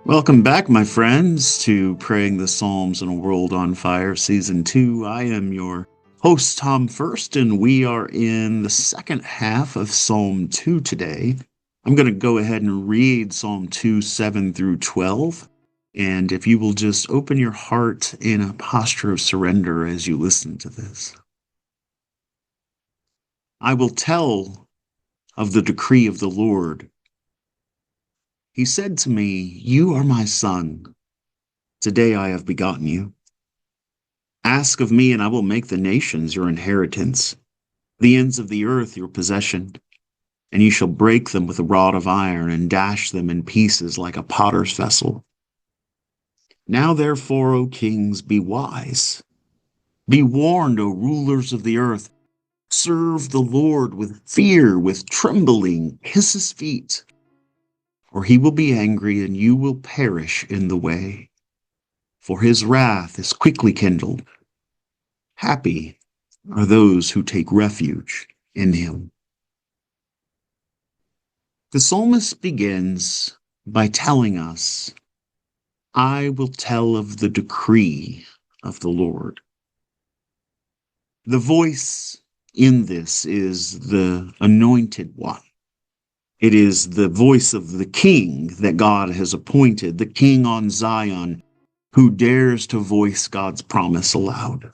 Welcome back, my friends, to Praying the Psalms in a World on Fire, Season 2. I am your host, Tom First, and we are in the second half of Psalm 2 today. I'm going to go ahead and read Psalm 2, 7 through 12. And if you will just open your heart in a posture of surrender as you listen to this. I will tell of the decree of the Lord. He said to me, "You are my son. Today I have begotten you. Ask of me, and I will make the nations your inheritance, the ends of the earth your possession. And you shall break them with a rod of iron, and dash them in pieces like a potter's vessel. Now therefore, O kings, be wise. Be warned, O rulers of the earth. Serve the Lord with fear, with trembling. Kiss his feet, for he will be angry, and you will perish in the way. For his wrath is quickly kindled. Happy are those who take refuge in him." The psalmist begins by telling us, "I will tell of the decree of the Lord." The voice in this is the anointed one. It is the voice of the king that God has appointed, the king on Zion, who dares to voice God's promise aloud.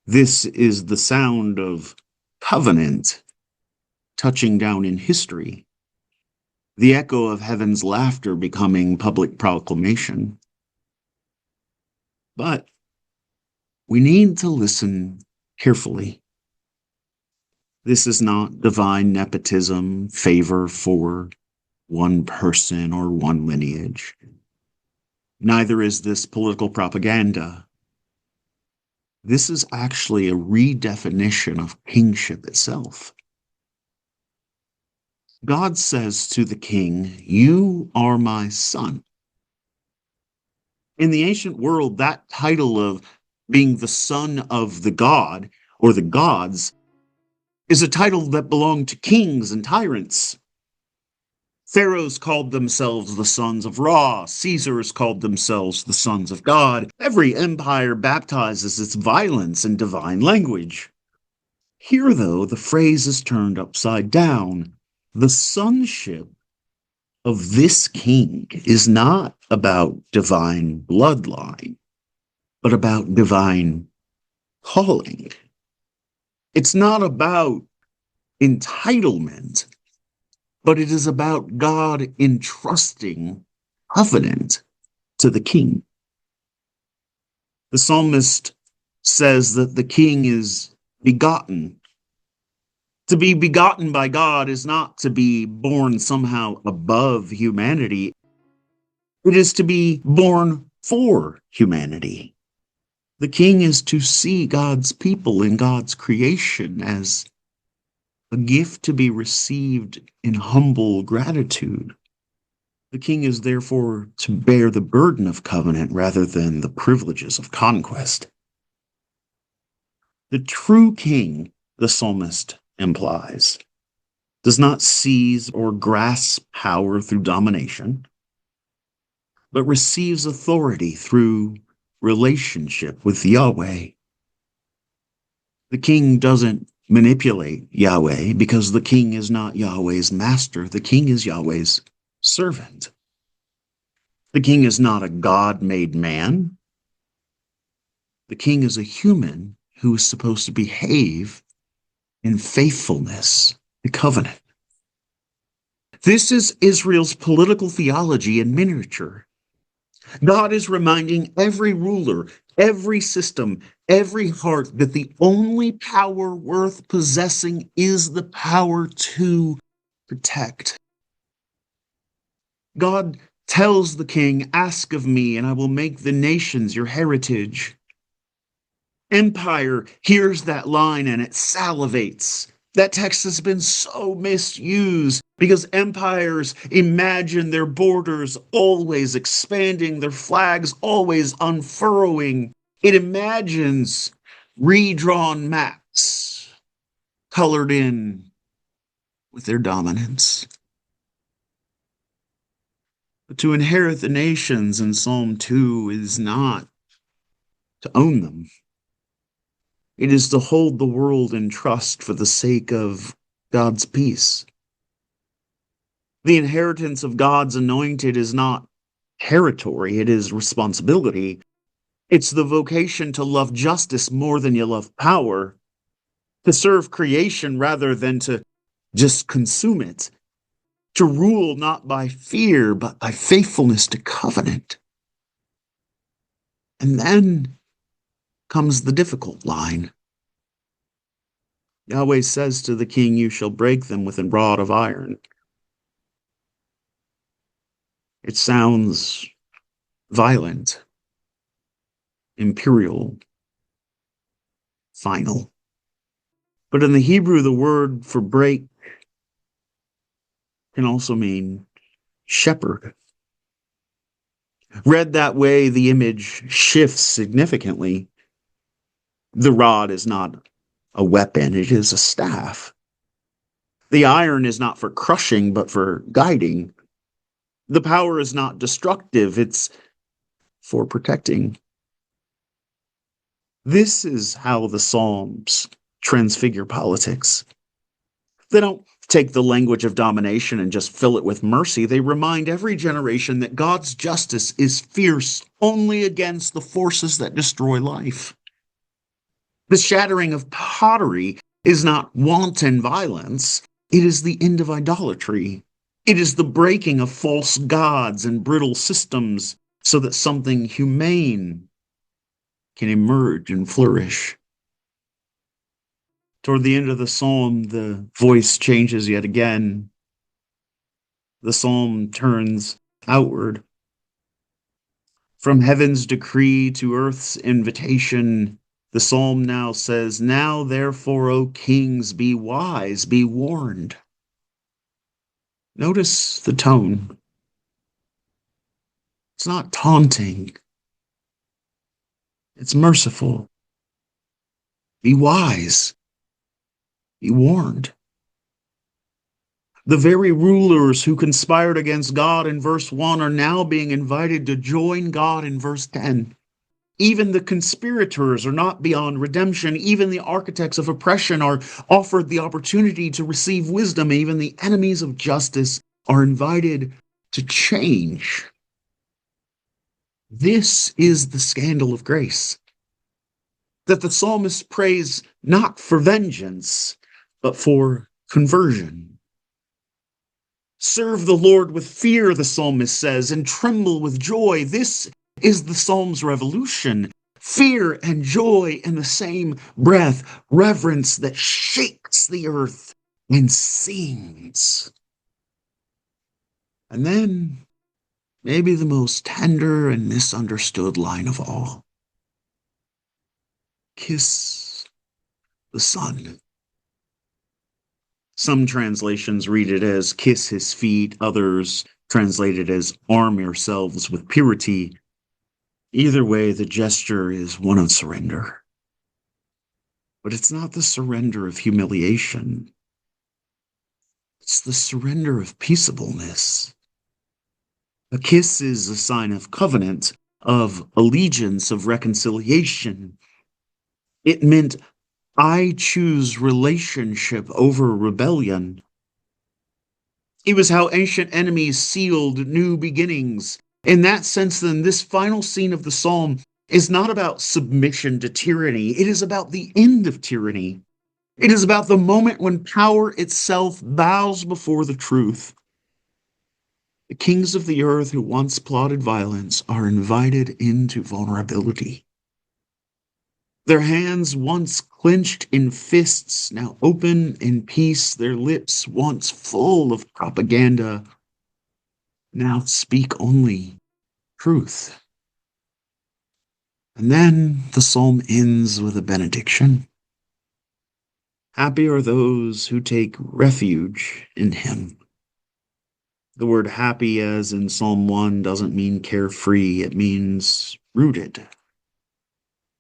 This is the sound of covenant touching down in history, the echo of heaven's laughter becoming public proclamation. But we need to listen carefully. This is not divine nepotism, favor for one person or one lineage. Neither is this political propaganda. This is actually a redefinition of kingship itself. God says to the king, "You are my son." In the ancient world, that title of being the son of the god or the gods is a title that belonged to kings and tyrants. Pharaohs called themselves the sons of Ra. Caesars called themselves the sons of God. Every empire baptizes its violence in divine language. Here, though, the phrase is turned upside down. The sonship of this king is not about divine bloodline, but about divine calling. It's not about entitlement, but it is about God entrusting covenant to the king. The psalmist says that the king is begotten. To be begotten by God is not to be born somehow above humanity. It is to be born for humanity. The king is to see God's people in God's creation as a gift to be received in humble gratitude. The king is therefore to bear the burden of covenant rather than the privileges of conquest. The true king, the psalmist implies, does not seize or grasp power through domination, but receives authority through relationship with Yahweh. The king doesn't manipulate Yahweh because the king is not Yahweh's master. The king is Yahweh's servant. The king is not a God-made man. The king is a human who is supposed to behave in faithfulness to covenant. This is Israel's political theology in miniature. God is reminding every ruler, every system, every heart that the only power worth possessing is the power to protect. God tells the king, "Ask of me, and I will make the nations your heritage." Empire hears that line and it salivates. That text has been so misused because empires imagine their borders always expanding, their flags always unfurrowing. It imagines redrawn maps colored in with their dominance. To inherit the nations in Psalm 2 is not to own them. It is to hold the world in trust for the sake of God's peace. The inheritance of God's anointed is not territory, it is responsibility. It's the vocation to love justice more than you love power, to serve creation rather than to just consume it, to rule not by fear, but by faithfulness to covenant. And then comes the difficult line. Yahweh says to the king, "You shall break them with a rod of iron." It sounds violent, imperial, final. But in the Hebrew, the word for break can also mean shepherd. Read that way, the image shifts significantly. The rod is not a weapon, it is a staff. The iron is not for crushing, but for guiding. The power is not destructive, it's for protecting. This is how the Psalms transfigure politics. They don't take the language of domination and just fill it with mercy. They remind every generation that God's justice is fierce only against the forces that destroy life. The shattering of pottery is not wanton violence, it is the end of idolatry. It is the breaking of false gods and brittle systems so that something humane can emerge and flourish. Toward the end of the psalm, the voice changes yet again. The psalm turns outward. From heaven's decree to earth's invitation, the psalm now says, "Now therefore, O kings, be wise, be warned." Notice the tone. It's not taunting. It's merciful. Be wise. Be warned. The very rulers who conspired against God in verse 1 are now being invited to join God in verse 10. Even the conspirators are not beyond redemption. Even the architects of oppression are offered the opportunity to receive wisdom. Even the enemies of justice are invited to change. This is the scandal of grace. That the psalmist prays not for vengeance, but for conversion. Serve the Lord with fear, the psalmist says, and tremble with joy. This is the psalm's revolution. Fear and joy in the same breath. Reverence that shakes the earth and sings. And then, maybe the most tender and misunderstood line of all. Kiss the Son. Some translations read it as "kiss his feet," others translate it as "arm yourselves with purity." Either way, the gesture is one of surrender. But it's not the surrender of humiliation. It's the surrender of peaceableness. A kiss is a sign of covenant, of allegiance, of reconciliation. It meant, I choose relationship over rebellion. It was how ancient enemies sealed new beginnings. In that sense, then, this final scene of the psalm is not about submission to tyranny. It is about the end of tyranny. It is about the moment when power itself bows before the truth. The kings of the earth who once plotted violence are invited into vulnerability. Their hands once clenched in fists, now open in peace, their lips once full of propaganda, now speak only truth. And then the psalm ends with a benediction. Happy are those who take refuge in him. The word happy, as in Psalm 1, doesn't mean carefree. It means rooted,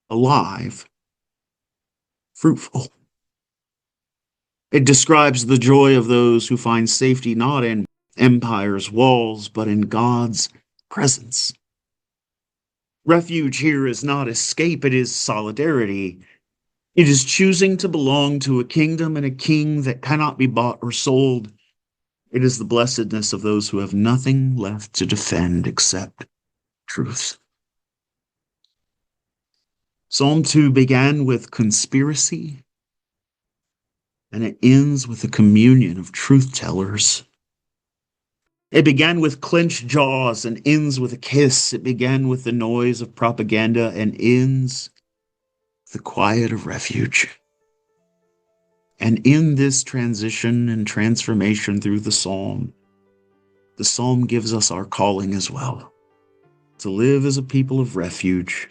alive, fruitful. It describes the joy of those who find safety not in empire's walls, but in God's presence. Refuge here is not escape, it is solidarity. It is choosing to belong to a kingdom and a king that cannot be bought or sold. It is the blessedness of those who have nothing left to defend except truth. Psalm 2 began with conspiracy, and it ends with a communion of truth tellers. It began with clenched jaws and ends with a kiss. It began with the noise of propaganda and ends with the quiet of refuge. And in this transition and transformation through the psalm gives us our calling as well, to live as a people of refuge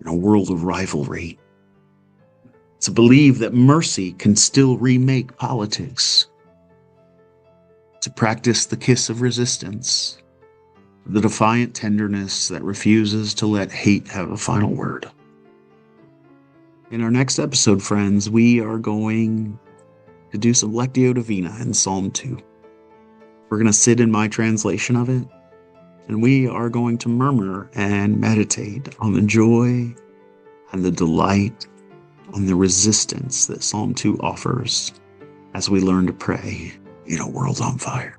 in a world of rivalry, to believe that mercy can still remake politics, to practice the kiss of resistance, the defiant tenderness that refuses to let hate have a final word. In our next episode, friends, we are going to do some Lectio Divina in Psalm 2. We're going to sit in my translation of it, and we are going to murmur and meditate on the joy and the delight and the resistance that Psalm 2 offers as we learn to pray in a world on fire.